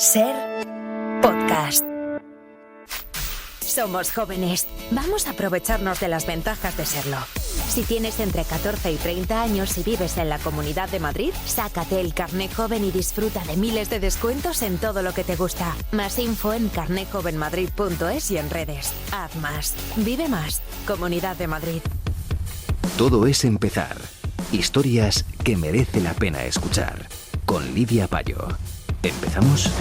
Ser podcast. Somos jóvenes. Vamos a aprovecharnos de las ventajas de serlo. Si tienes entre 14 y 30 años y vives en la Comunidad de Madrid, sácate el Carné Joven y disfruta de miles de descuentos en todo lo que te gusta. Más info en carnejovenmadrid.es y en redes. Haz más. Vive más. Comunidad de Madrid. Todo es empezar. Historias que merece la pena escuchar. Con Lidia Payo. ¿Empezamos?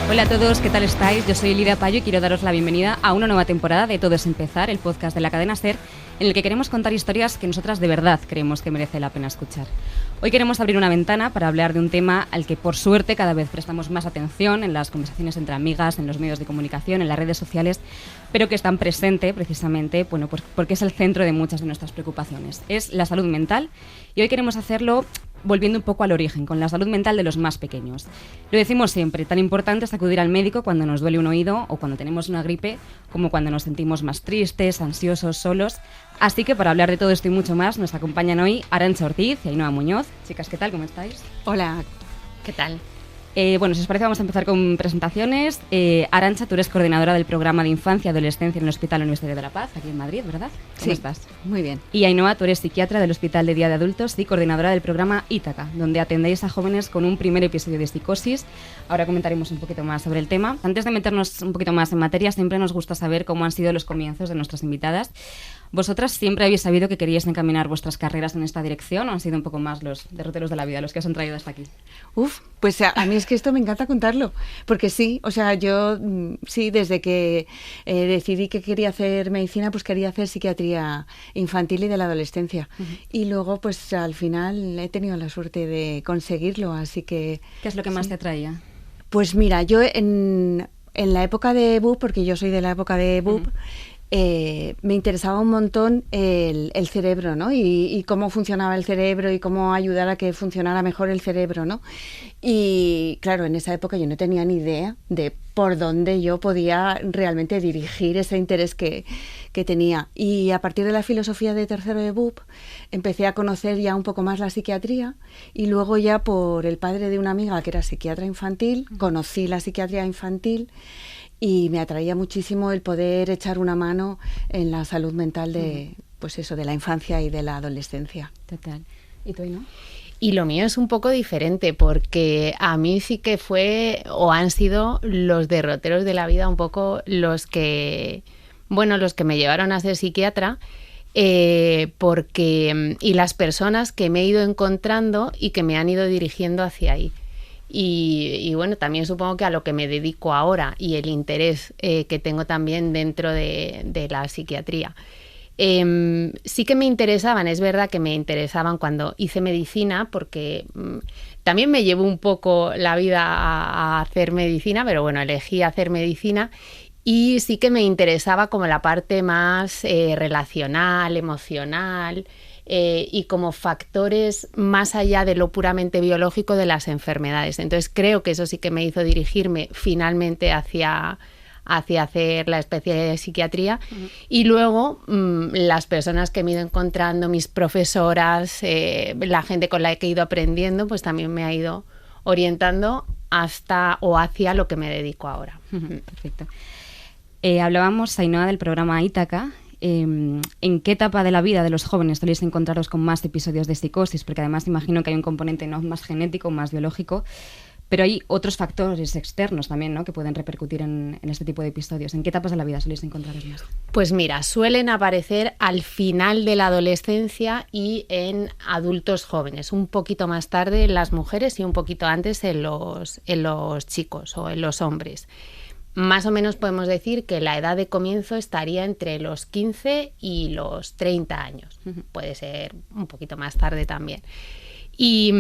Hola a todos, ¿qué tal estáis? Yo soy Lidia Payo y quiero daros la bienvenida a una nueva temporada de Todo es Empezar, el podcast de la cadena SER, en el que queremos contar historias que nosotras de verdad creemos que merece la pena escuchar. Hoy queremos abrir una ventana para hablar de un tema al que, por suerte, cada vez prestamos más atención en las conversaciones entre amigas, en los medios de comunicación, en las redes sociales, pero que es tan presente, precisamente, pues porque es el centro de muchas de nuestras preocupaciones. Es la salud mental, y hoy queremos hacerlo volviendo un poco al origen, con la salud mental de los más pequeños. Lo decimos siempre, tan importante es acudir al médico cuando nos duele un oído o cuando tenemos una gripe, como cuando nos sentimos más tristes, ansiosos, solos. Así que para hablar de todo esto y mucho más, nos acompañan hoy Arantxa Ortiz y Ainhoa Muñoz. Chicas, ¿qué tal? ¿Cómo estáis? Hola, ¿qué tal? Bueno, si os parece, vamos a empezar con presentaciones. Arantxa, tú eres coordinadora del programa de infancia y adolescencia en el Hospital Universitario de la Paz, aquí en Madrid, ¿verdad? ¿Cómo estás? Muy bien. Y Ainhoa, tú eres psiquiatra del Hospital de Día de Adultos y coordinadora del programa Ítaca, donde atendéis a jóvenes con un primer episodio de psicosis. Ahora comentaremos un poquito más sobre el tema. Antes de meternos un poquito más en materia, siempre nos gusta saber cómo han sido los comienzos de nuestras invitadas. ¿Vosotras siempre habéis sabido que queríais encaminar vuestras carreras en esta dirección o han sido un poco más los derroteros de la vida los que os han traído hasta aquí? Pues a mí es que esto me encanta contarlo, porque sí, o sea, yo sí, desde que decidí que quería hacer medicina, pues quería hacer psiquiatría infantil y de la adolescencia. Uh-huh. Y luego, pues al final he tenido la suerte de conseguirlo, así que... ¿Qué es lo que más te atraía? Pues mira, yo en la época de BUP, porque yo soy de la época de BUP, uh-huh. Me interesaba un montón el cerebro, ¿no? Y cómo funcionaba el cerebro y cómo ayudar a que funcionara mejor el cerebro, ¿no? Y claro, en esa época yo no tenía ni idea de por dónde yo podía realmente dirigir ese interés que tenía. Y a partir de la filosofía de tercero de BUP empecé a conocer ya un poco más la psiquiatría y luego ya por el padre de una amiga que era psiquiatra infantil, conocí la psiquiatría infantil. Y me atraía muchísimo el poder echar una mano en la salud mental de, pues eso, de la infancia y de la adolescencia. Total. ¿Y tú, no? Y lo mío es un poco diferente porque a mí sí que fue o han sido los derroteros de la vida un poco los que me llevaron a ser psiquiatra. Y las personas que me he ido encontrando y que me han ido dirigiendo hacia ahí. Y bueno, también supongo que a lo que me dedico ahora y el interés que tengo también dentro de la psiquiatría. Sí que me interesaban, es verdad que me interesaban cuando hice medicina, porque también me llevó un poco la vida a hacer medicina, pero bueno, elegí hacer medicina. Y sí que me interesaba como la parte más relacional, emocional, y como factores más allá de lo puramente biológico de las enfermedades. Entonces creo que eso sí que me hizo dirigirme finalmente hacia hacer la especialidad de psiquiatría. Uh-huh. Y luego las personas que me he ido encontrando, mis profesoras, la gente con la que he ido aprendiendo, pues también me ha ido orientando hacia lo que me dedico ahora. Uh-huh. Perfecto. Hablábamos, Ainhoa, del programa Ítaca. ¿En qué etapa de la vida de los jóvenes soléis encontraros con más episodios de psicosis? Porque además imagino que hay un componente no más genético, más biológico, pero hay otros factores externos también, ¿no?, que pueden repercutir en este tipo de episodios. ¿En qué etapas de la vida soléis encontraros más? Pues mira, suelen aparecer al final de la adolescencia y en adultos jóvenes, un poquito más tarde en las mujeres y un poquito antes en los chicos o en los hombres. Más o menos podemos decir que la edad de comienzo estaría entre los 15 y los 30 años. Uh-huh. Puede ser un poquito más tarde también. Y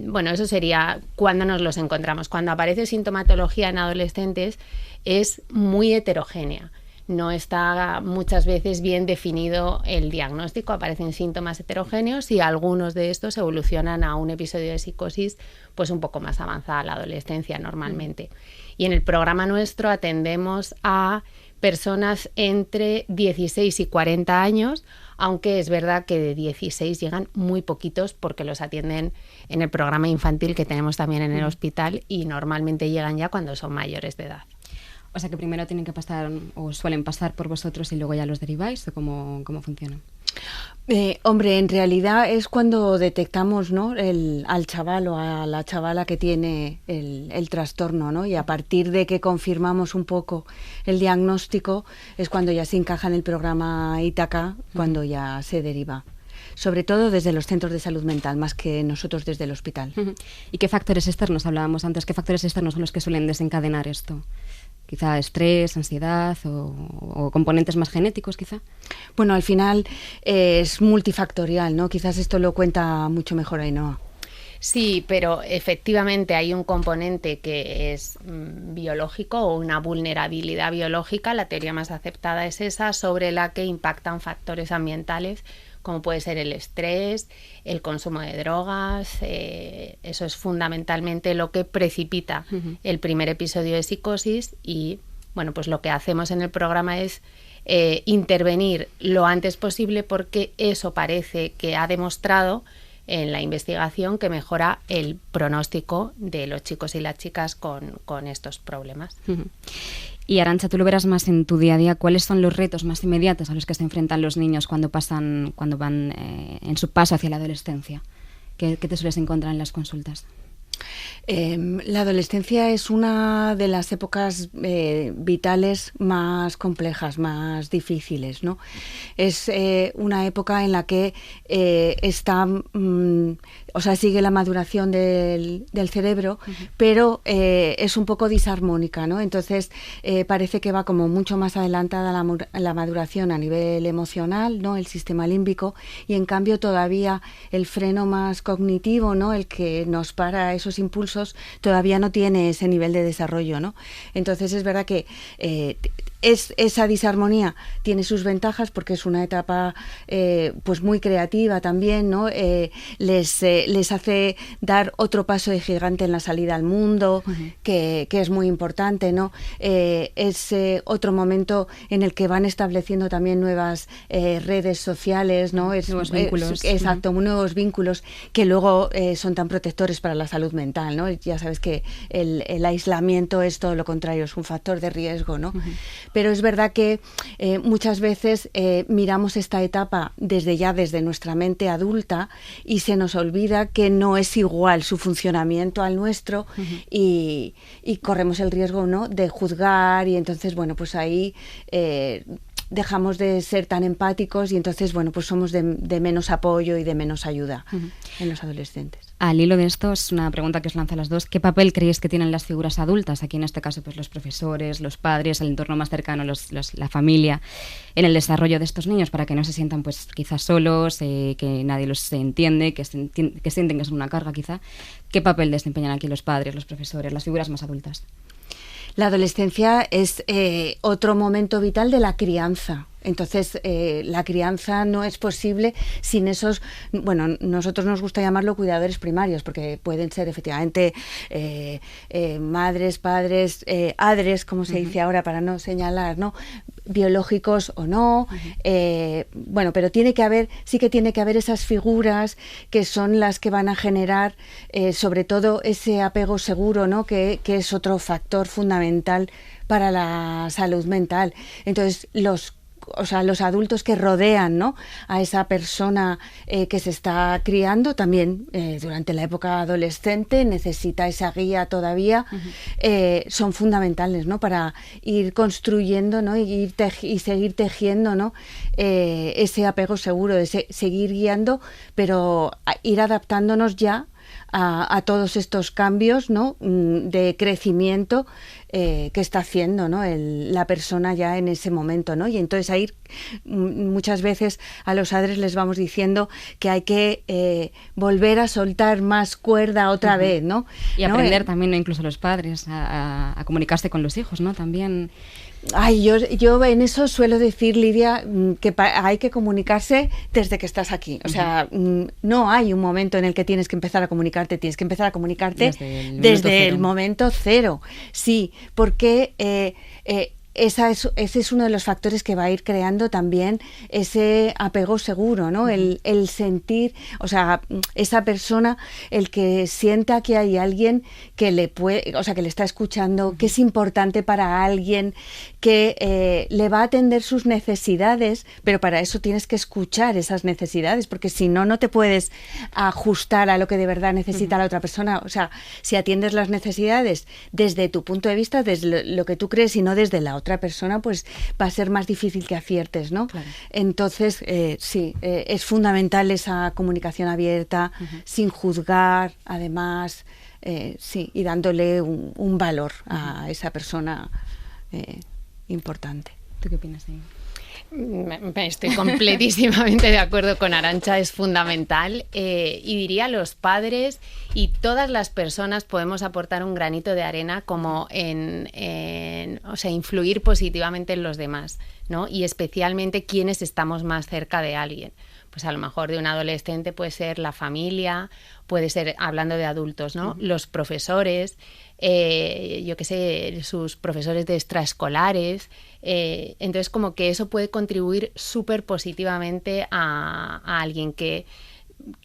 bueno, eso sería cuando nos los encontramos. Cuando aparece sintomatología en adolescentes es muy heterogénea. No está muchas veces bien definido el diagnóstico, aparecen síntomas heterogéneos y algunos de estos evolucionan a un episodio de psicosis pues un poco más avanzada a la adolescencia normalmente. Y en el programa nuestro atendemos a personas entre 16 y 40 años, aunque es verdad que de 16 llegan muy poquitos porque los atienden en el programa infantil que tenemos también en el hospital y normalmente llegan ya cuando son mayores de edad. O sea que primero tienen que pasar o suelen pasar por vosotros y luego ya los deriváis, ¿o cómo funciona? Hombre, en realidad es cuando detectamos, ¿no?, al chaval o a la chavala que tiene el trastorno, ¿no? Y a partir de que confirmamos un poco el diagnóstico es cuando ya se encaja en el programa Ítaca, cuando ya se deriva. Sobre todo desde los centros de salud mental, más que nosotros desde el hospital. ¿Y qué factores externos, hablábamos antes, qué factores externos son los que suelen desencadenar esto? Quizá estrés, ansiedad o componentes más genéticos, quizá. Bueno, al final es multifactorial, ¿no? Quizás esto lo cuenta mucho mejor Ainhoa. Sí, pero efectivamente hay un componente que es biológico o una vulnerabilidad biológica. La teoría más aceptada es esa, sobre la que impactan factores ambientales como puede ser el estrés, el consumo de drogas. Eso es fundamentalmente lo que precipita el primer episodio de psicosis y, bueno, pues lo que hacemos en el programa es intervenir lo antes posible porque eso parece que ha demostrado en la investigación que mejora el pronóstico de los chicos y las chicas con estos problemas. Y Arantxa, tú lo verás más en tu día a día. ¿Cuáles son los retos más inmediatos a los que se enfrentan los niños cuando van en su paso hacia la adolescencia? ¿Qué te sueles encontrar en las consultas? La adolescencia es una de las épocas vitales más complejas, más difíciles, ¿no? Es una época en la que sigue la maduración del cerebro, pero es un poco disarmónica, ¿no? Entonces parece que va como mucho más adelantada la maduración a nivel emocional, ¿no?, el sistema límbico, y en cambio todavía el freno más cognitivo, ¿no?, el que nos para esos impulsos, todavía no tiene ese nivel de desarrollo, ¿no? Entonces es verdad que esa disarmonía tiene sus ventajas porque es una etapa pues muy creativa también, ¿no? Les hace dar otro paso de gigante en la salida al mundo, que es muy importante, ¿no? Es otro momento en el que van estableciendo también nuevas redes sociales, ¿no? Nuevos vínculos. Exacto, nuevos vínculos que luego son tan protectores para la salud mental, ¿no? Ya sabes que el aislamiento es todo lo contrario, es un factor de riesgo, ¿no? Pero es verdad que muchas veces miramos esta etapa desde nuestra mente adulta y se nos olvida que no es igual su funcionamiento al nuestro y corremos el riesgo, ¿no?, de juzgar, y entonces, bueno, pues ahí dejamos de ser tan empáticos y entonces, bueno, pues somos de menos apoyo y de menos ayuda en los adolescentes. Al hilo de esto, es una pregunta que os lanzo a las dos. ¿Qué papel creéis que tienen las figuras adultas? Aquí en este caso, pues los profesores, los padres, el entorno más cercano, la familia, en el desarrollo de estos niños, para que no se sientan pues quizás solos, que nadie los entiende, que sienten que son una carga quizá. ¿Qué papel desempeñan aquí los padres, los profesores, las figuras más adultas? La adolescencia es otro momento vital de la crianza. Entonces, la crianza no es posible sin esos, bueno, nosotros nos gusta llamarlo cuidadores primarios, porque pueden ser efectivamente madres, padres, adres, como se dice ahora para no señalar, ¿no?, biológicos o no, bueno, pero sí que tiene que haber esas figuras que son las que van a generar sobre todo ese apego seguro, ¿no?, que es otro factor fundamental para la salud mental. Entonces, los adultos que rodean, ¿no?, a esa persona que se está criando, también durante la época adolescente necesita esa guía todavía, son fundamentales, ¿no?, para ir construyendo, ¿no?, y seguir tejiendo, ¿no?, ese apego seguro, de seguir guiando, pero ir adaptándonos ya a todos estos cambios, ¿no?, de crecimiento que está haciendo, ¿no?, la persona ya en ese momento, ¿no? Y entonces ahí muchas veces a los padres les vamos diciendo que hay que volver a soltar más cuerda otra vez, ¿no? Y aprender también, ¿no?, incluso los padres a comunicarse con los hijos, ¿no? También. Ay, yo en eso suelo decir, Lidia, que hay que comunicarse desde que estás aquí. O sea, no hay un momento en el que tienes que empezar a comunicarte, tienes que empezar a comunicarte desde el momento cero. Sí, porque ese es uno de los factores que va a ir creando también ese apego seguro, ¿no? El sentir, o sea, esa persona, el que sienta que hay alguien que le puede, o sea, que le está escuchando, que es importante para alguien, que le va a atender sus necesidades, pero para eso tienes que escuchar esas necesidades, porque si no, no te puedes ajustar a lo que de verdad necesita la otra persona. O sea, si atiendes las necesidades desde tu punto de vista, desde lo que tú crees y no desde la otra persona, pues va a ser más difícil que aciertes, ¿no? Claro. Entonces, sí, es fundamental esa comunicación abierta, sin juzgar, además, sí, y dándole un valor a esa persona importante. ¿Tú qué opinas, Amy? Estoy completísimamente de acuerdo con Arantxa, es fundamental, y diría los padres y todas las personas podemos aportar un granito de arena como o sea, influir positivamente en los demás, ¿no? Y especialmente quienes estamos más cerca de alguien. Pues a lo mejor de un adolescente puede ser la familia, puede ser, hablando de adultos, ¿no? Los profesores, yo qué sé, sus profesores de extraescolares. Entonces, como que eso puede contribuir súper positivamente a alguien que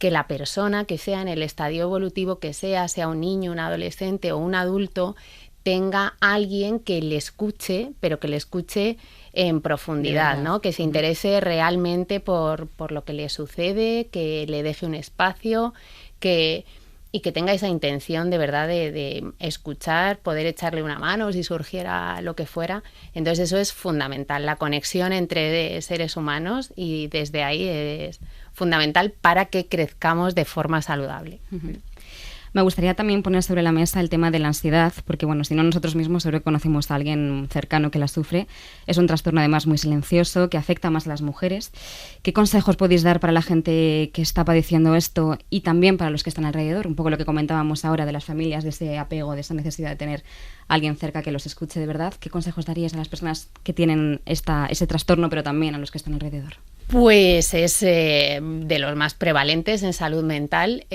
la persona que sea en el estadio evolutivo que sea un niño, un adolescente o un adulto, tenga alguien que le escuche, pero que le escuche en profundidad, ¿no? Que se interese realmente por lo que le sucede, que le deje un espacio, y que tenga esa intención de verdad de escuchar, poder echarle una mano si surgiera lo que fuera. Entonces eso es fundamental, la conexión entre seres humanos, y desde ahí es fundamental para que crezcamos de forma saludable. Uh-huh. Me gustaría también poner sobre la mesa el tema de la ansiedad, porque bueno, si no nosotros mismos seguro que conocemos a alguien cercano que la sufre. Es un trastorno además muy silencioso que afecta más a las mujeres. ¿Qué consejos podéis dar para la gente que está padeciendo esto y también para los que están alrededor? Un poco lo que comentábamos ahora de las familias, de ese apego, de esa necesidad de tener a alguien cerca que los escuche de verdad. ¿Qué consejos daríais a las personas que tienen ese trastorno, pero también a los que están alrededor? Pues es de los más prevalentes en salud mental,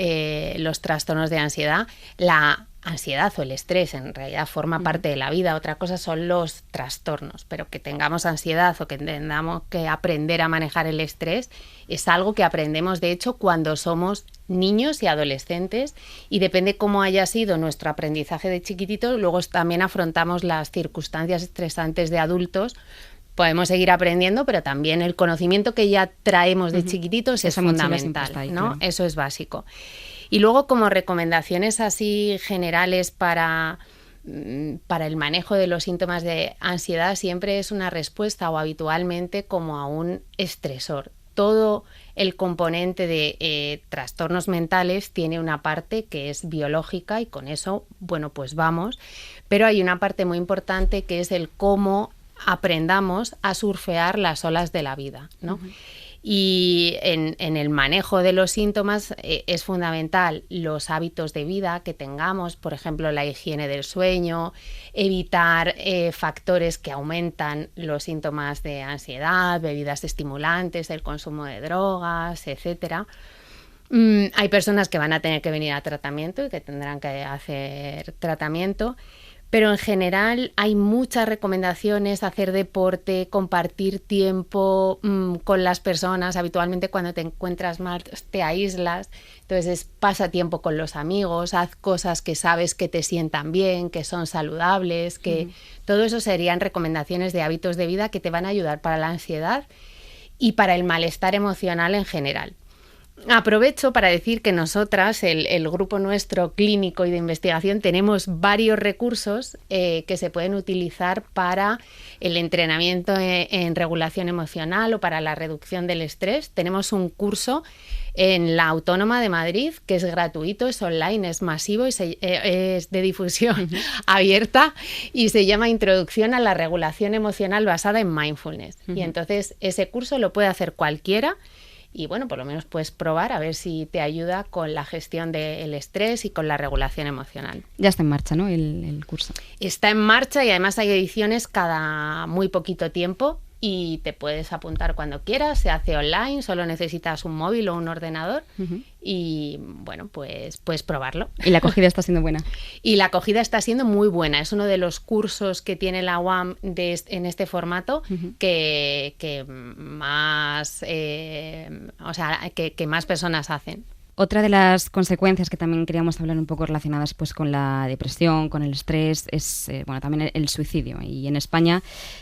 los trastornos de ansiedad. La ansiedad o el estrés en realidad forma parte de la vida, otra cosa son los trastornos, pero que tengamos ansiedad o que tengamos que aprender a manejar el estrés es algo que aprendemos de hecho cuando somos niños y adolescentes, y depende cómo haya sido nuestro aprendizaje de chiquititos, luego también afrontamos las circunstancias estresantes de adultos. Podemos seguir aprendiendo, pero también el conocimiento que ya traemos de chiquititos es fundamental, ahí, ¿no? Claro. Eso es básico. Y luego, como recomendaciones así generales para el manejo de los síntomas de ansiedad, siempre es una respuesta o habitualmente como a un estresor. Todo el componente de trastornos mentales tiene una parte que es biológica y con eso, bueno, pues vamos. Pero hay una parte muy importante que es el cómo aprendamos a surfear las olas de la vida, ¿no? Uh-huh. Y en el manejo de los síntomas es fundamental los hábitos de vida que tengamos, por ejemplo, la higiene del sueño, evitar factores que aumentan los síntomas de ansiedad, bebidas estimulantes, el consumo de drogas, etcétera. Hay personas que van a tener que venir a tratamiento y que tendrán que hacer tratamiento. Pero en general hay muchas recomendaciones, hacer deporte, compartir tiempo con las personas. Habitualmente cuando te encuentras mal te aíslas, entonces pasa tiempo con los amigos, haz cosas que sabes que te sientan bien, que son saludables, que todo eso serían recomendaciones de hábitos de vida que te van a ayudar para la ansiedad y para el malestar emocional en general. Aprovecho para decir que nosotras, el grupo nuestro clínico y de investigación, tenemos varios recursos que se pueden utilizar para el entrenamiento en regulación emocional o para la reducción del estrés. Tenemos un curso en la Autónoma de Madrid que es gratuito, es online, es masivo y es de difusión abierta y se llama Introducción a la regulación emocional basada en mindfulness. Y entonces ese curso lo puede hacer cualquiera. Y bueno, por lo menos puedes probar a ver si te ayuda con la gestión del estrés y con la regulación emocional. Ya está en marcha, ¿no? El curso. Está en marcha y además hay ediciones cada muy poquito tiempo. y te puedes apuntar cuando quieras, se hace online, solo necesitas un móvil o un ordenador y bueno, pues puedes probarlo. ¿Y la acogida está siendo buena? Y la acogida está siendo muy buena, es uno de los cursos que tiene la UAM en este formato que más, que más personas hacen. Otra de las consecuencias que también queríamos hablar un poco relacionadas pues con la depresión, con el estrés, es también el suicidio. Y en España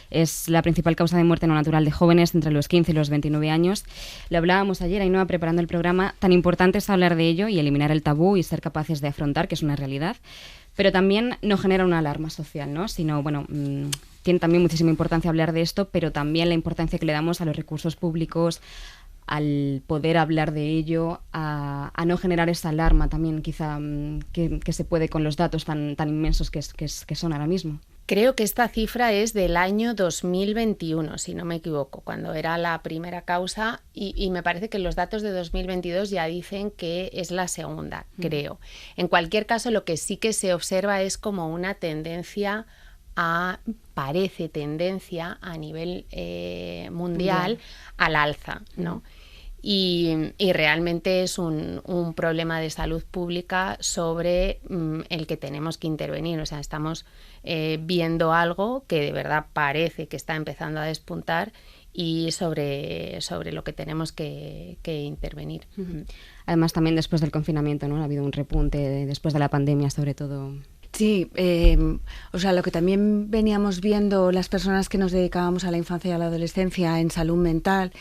es la principal causa de muerte no natural de jóvenes entre los 15 y los 29 años. Lo hablábamos ayer, Ainhoa, preparando el programa. Tan importante es hablar de ello y eliminar el tabú y ser capaces de afrontar, que es una realidad. Pero también no genera una alarma social, ¿no? Sino, tiene también muchísima importancia hablar de esto, pero también la importancia que le damos a los recursos públicos, al poder hablar de ello, a no generar esa alarma también quizá que se puede con los datos tan inmensos que son ahora mismo. Creo que esta cifra es del año 2021, si no me equivoco, cuando era la primera causa y me parece que los datos de 2022 ya dicen que es la segunda, creo. En cualquier caso, lo que sí que se observa es como una tendencia parece tendencia a nivel mundial al alza, ¿no? Y realmente es un problema de salud pública sobre el que tenemos que intervenir. O sea, estamos viendo algo que de verdad parece que está empezando a despuntar y sobre lo que tenemos que intervenir. Además, también después del confinamiento, ¿no? Ha habido un repunte después de la pandemia, sobre todo. Sí, lo que también veníamos viendo las personas que nos dedicábamos a la infancia y a la adolescencia en salud mental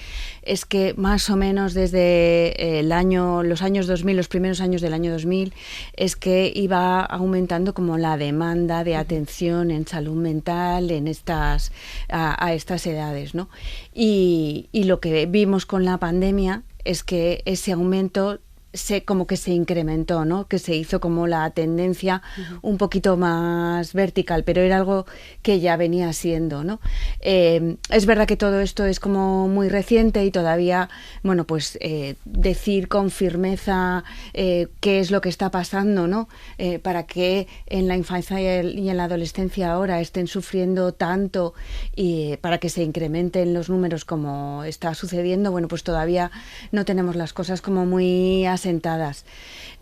es que más o menos desde los años 2000, los primeros años del año 2000, es que iba aumentando como la demanda de atención en salud mental a estas edades, ¿no? Y lo que vimos con la pandemia es que ese aumento como que se incrementó, ¿no? Que se hizo como la tendencia un poquito más vertical, pero era algo que ya venía siendo, ¿no? Es verdad que todo esto es como muy reciente y todavía, decir con firmeza qué es lo que está pasando, ¿no? Para que en la infancia y en la adolescencia ahora estén sufriendo tanto y para que se incrementen los números como está sucediendo, pues todavía no tenemos las cosas como muy asentadas.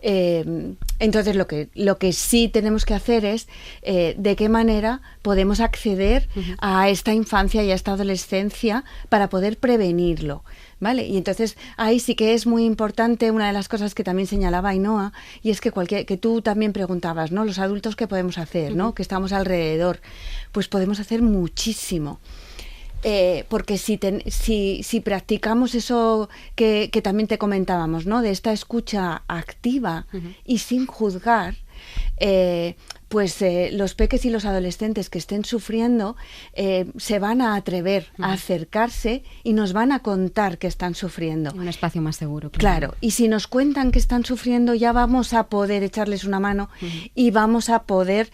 Entonces lo que sí tenemos que hacer es de qué manera podemos acceder a esta infancia y a esta adolescencia para poder prevenirlo, ¿vale? Y entonces ahí sí que es muy importante una de las cosas que también señalaba Ainhoa, y es que que tú también preguntabas, ¿no? Los adultos, ¿qué podemos hacer, ¿no? Que estamos alrededor, pues podemos hacer muchísimo. Porque si practicamos eso que también te comentábamos, ¿no? De esta escucha activa y sin juzgar, los peques y los adolescentes que estén sufriendo se van a atrever a acercarse y nos van a contar que están sufriendo. Un espacio más seguro. Claro, y si nos cuentan que están sufriendo, ya vamos a poder echarles una mano y vamos a poder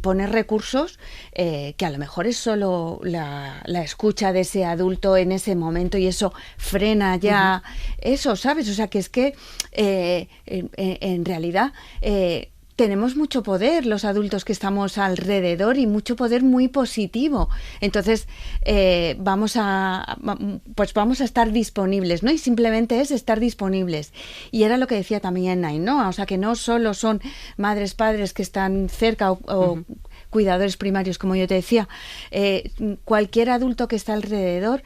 poner recursos que a lo mejor es solo la escucha de ese adulto en ese momento y eso frena ya eso, ¿sabes? O sea, que es que en realidad tenemos mucho poder los adultos que estamos alrededor y mucho poder muy positivo. Entonces vamos a estar disponibles, ¿no? Y simplemente es estar disponibles. Y era lo que decía también Ainhoa, o sea, que no solo son madres, padres que están cerca o cuidadores primarios, como yo te decía, cualquier adulto que está alrededor.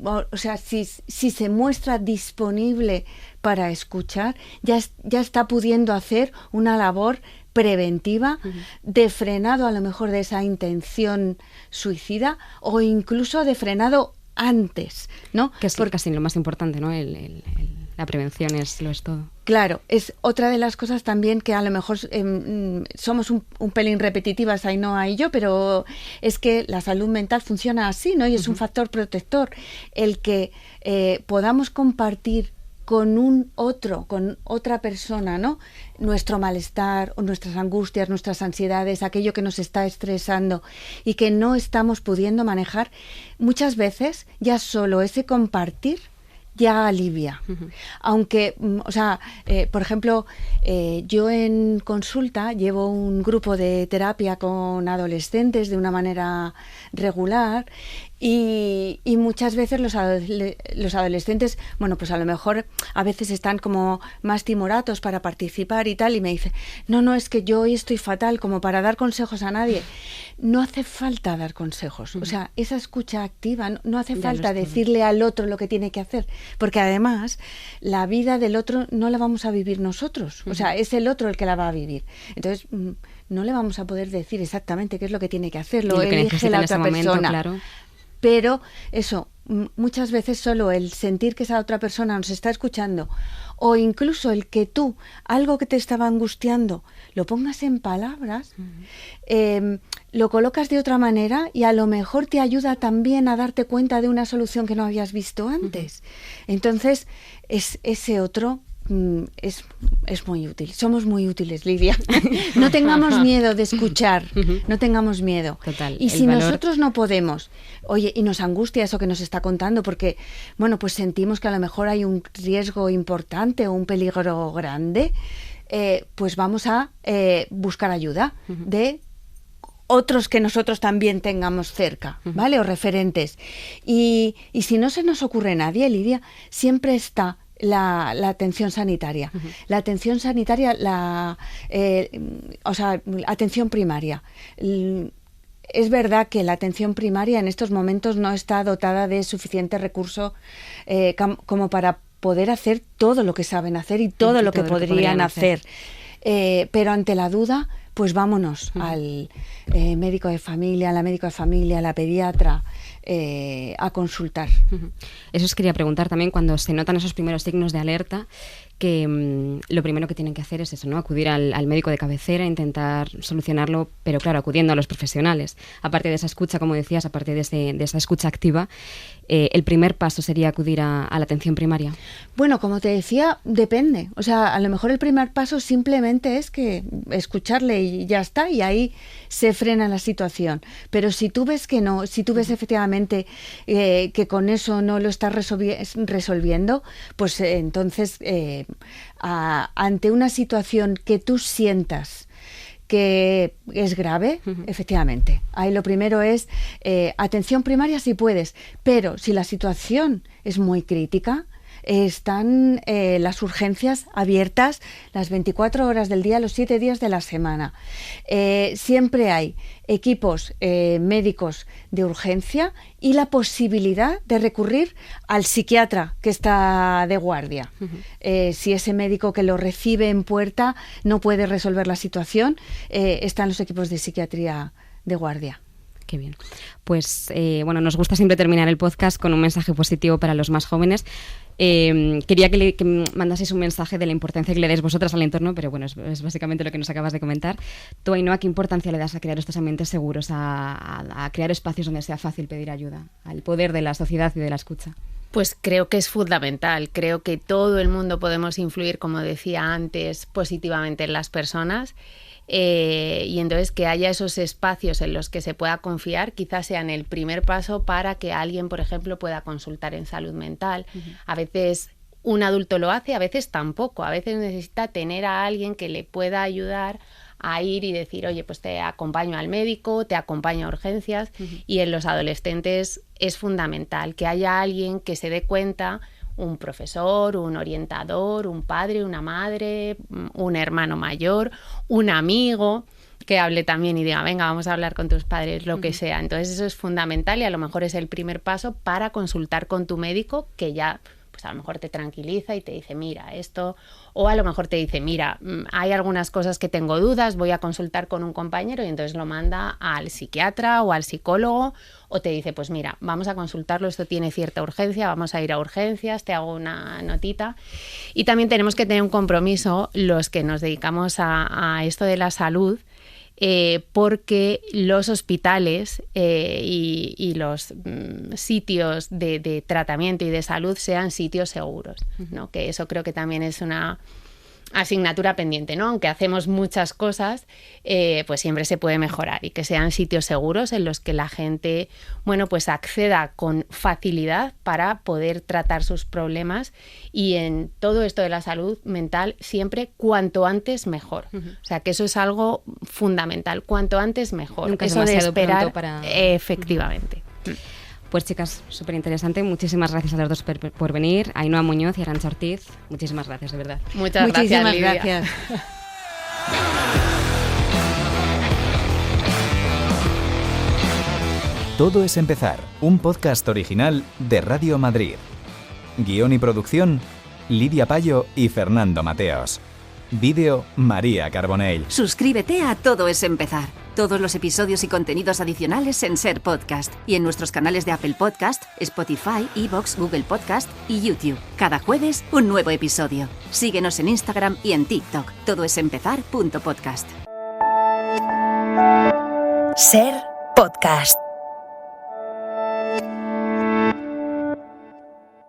O sea, si se muestra disponible para escuchar, ya está pudiendo hacer una labor preventiva de frenado a lo mejor de esa intención suicida o incluso de frenado antes, ¿no? Que es casi lo más importante, ¿no? La prevención lo es todo. Claro, es otra de las cosas también que a lo mejor somos un pelín repetitivas, Ainhoa y yo, pero es que la salud mental funciona así, ¿no? Y es un factor protector. El que podamos compartir con con otra persona, ¿no? Nuestro malestar, o nuestras angustias, nuestras ansiedades, aquello que nos está estresando y que no estamos pudiendo manejar, muchas veces ya solo ese compartir ya alivia. Aunque, por ejemplo, yo en consulta llevo un grupo de terapia con adolescentes de una manera regular y muchas veces los adolescentes, bueno, pues a lo mejor a veces están como más timoratos para participar y tal, y me dicen, no, es que yo hoy estoy fatal como para dar consejos a nadie. No hace falta dar consejos, o sea, esa escucha activa, no hace falta decirle al otro lo que tiene que hacer, porque además la vida del otro no la vamos a vivir nosotros, o sea, es el otro el que la va a vivir. Entonces, no le vamos a poder decir exactamente qué es lo que tiene que hacer, lo elige la otra persona. Claro. Pero eso, muchas veces solo el sentir que esa otra persona nos está escuchando, o incluso el que tú, algo que te estaba angustiando, lo pongas en palabras, lo colocas de otra manera y a lo mejor te ayuda también a darte cuenta de una solución que no habías visto antes. Entonces, ese otro es muy útil. Somos muy útiles, Lidia. No tengamos miedo de escuchar, no tengamos miedo. Total, y si nosotros no podemos, oye, y nos angustia eso que nos está contando, porque, bueno, pues sentimos que a lo mejor hay un riesgo importante o un peligro grande, pues vamos a buscar ayuda de otros que nosotros también tengamos cerca, ¿vale? O referentes. Y si no se nos ocurre nadie, Lidia, siempre está la atención sanitaria. La atención sanitaria, atención primaria. Es verdad que la atención primaria en estos momentos no está dotada de suficiente recurso como para poder hacer todo lo que saben hacer y todo lo que podrían hacer. Pero ante la duda, pues vámonos al médico de familia, a la médico de familia, a la pediatra, a consultar. Eso os quería preguntar también, cuando se notan esos primeros signos de alerta, que lo primero que tienen que hacer es eso, ¿no? Acudir al médico de cabecera, intentar solucionarlo, pero claro, acudiendo a los profesionales. Aparte de esa escucha, como decías, aparte de esa escucha activa, el primer paso sería acudir a la atención primaria. Bueno, como te decía, depende. O sea, a lo mejor el primer paso simplemente es que escucharle y ya está, y ahí se frena la situación. Pero si tú ves que no, si tú ves efectivamente que con eso no lo estás resolviendo, pues entonces ante una situación que tú sientas que es grave, efectivamente. Ahí lo primero es atención primaria si puedes, pero si la situación es muy crítica, están las urgencias abiertas las 24 horas del día, los 7 días de la semana. Siempre hay equipos médicos de urgencia y la posibilidad de recurrir al psiquiatra que está de guardia. Si ese médico que lo recibe en puerta no puede resolver la situación, están los equipos de psiquiatría de guardia. Qué bien. Pues nos gusta siempre terminar el podcast con un mensaje positivo para los más jóvenes. Quería que mandaseis un mensaje de la importancia que le dais vosotras al entorno, pero bueno, es básicamente lo que nos acabas de comentar. Tú, Ainhoa, ¿qué importancia le das a crear estos ambientes seguros, a crear espacios donde sea fácil pedir ayuda, al poder de la sociedad y de la escucha? Pues creo que es fundamental. Creo que todo el mundo podemos influir, como decía antes, positivamente en las personas. Y entonces que haya esos espacios en los que se pueda confiar quizás sean el primer paso para que alguien, por ejemplo, pueda consultar en salud mental. A veces un adulto lo hace, a veces tampoco. A veces necesita tener a alguien que le pueda ayudar a ir y decir, oye, pues te acompaño al médico, te acompaño a urgencias. Y en los adolescentes es fundamental que haya alguien que se dé cuenta, un profesor, un orientador, un padre, una madre, un hermano mayor, un amigo que hable también y diga, venga, vamos a hablar con tus padres, lo que sea. Entonces eso es fundamental y a lo mejor es el primer paso para consultar con tu médico, que ya pues a lo mejor te tranquiliza y te dice, mira, esto, o a lo mejor te dice, mira, hay algunas cosas que tengo dudas, voy a consultar con un compañero, y entonces lo manda al psiquiatra o al psicólogo, o te dice, pues mira, vamos a consultarlo, esto tiene cierta urgencia, vamos a ir a urgencias, te hago una notita. Y también tenemos que tener un compromiso los que nos dedicamos a esto de la salud, porque los hospitales y los sitios de tratamiento y de salud sean sitios seguros, ¿no? Que eso creo que también es asignatura pendiente, ¿no? Aunque hacemos muchas cosas, pues siempre se puede mejorar y que sean sitios seguros en los que la gente, bueno, pues acceda con facilidad para poder tratar sus problemas, y en todo esto de la salud mental siempre cuanto antes mejor. O sea, que eso es algo fundamental, cuanto antes mejor. Nunca es eso de demasiado esperar, pronto para... efectivamente. Pues chicas, súper interesante. Muchísimas gracias a las dos por venir. Ainhoa Muñoz y Arantxa Ortiz. Muchísimas gracias, de verdad. Muchísimas Muchísimas Lidia. gracias. Todo es empezar, un podcast original de Radio Madrid. Guión y producción, Lidia Payo y Fernando Mateos. Vídeo, María Carbonell. Suscríbete a Todo es Empezar. Todos los episodios y contenidos adicionales en Ser Podcast y en nuestros canales de Apple Podcast, Spotify, iVoox, Google Podcast y YouTube. Cada jueves, un nuevo episodio. Síguenos en Instagram y en TikTok. todoesempezar.podcast. Ser Podcast.